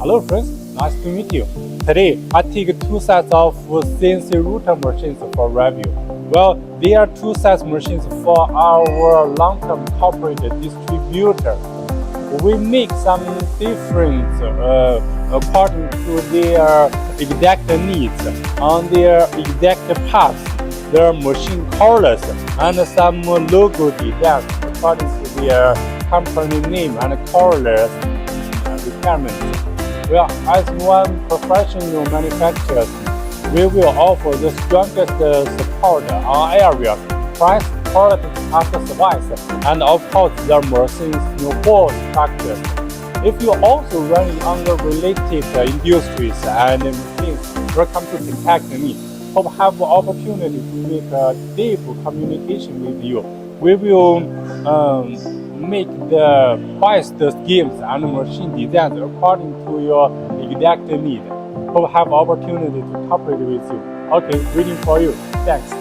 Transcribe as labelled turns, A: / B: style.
A: Hello friends, nice to meet you. Today I take two sets of CNC router machines for review. Well, they are two sets machines for our long-term corporate distributor. We make some difference according to their exact needs on their exact parts, their machine colors, and some logo designs according to their company name and colors requirements. Well, as one professional manufacturer, we will offer the strongest support on area, price, quality, after service, and of course the machine's board structures. If you also running under related industries and machines, welcome to contact me. Hope have the opportunity to make a deep communication with you. We will make the best schemes and machine designs according to your exact need. Hope have opportunity to cooperate with you. Okay, waiting for you. Thanks.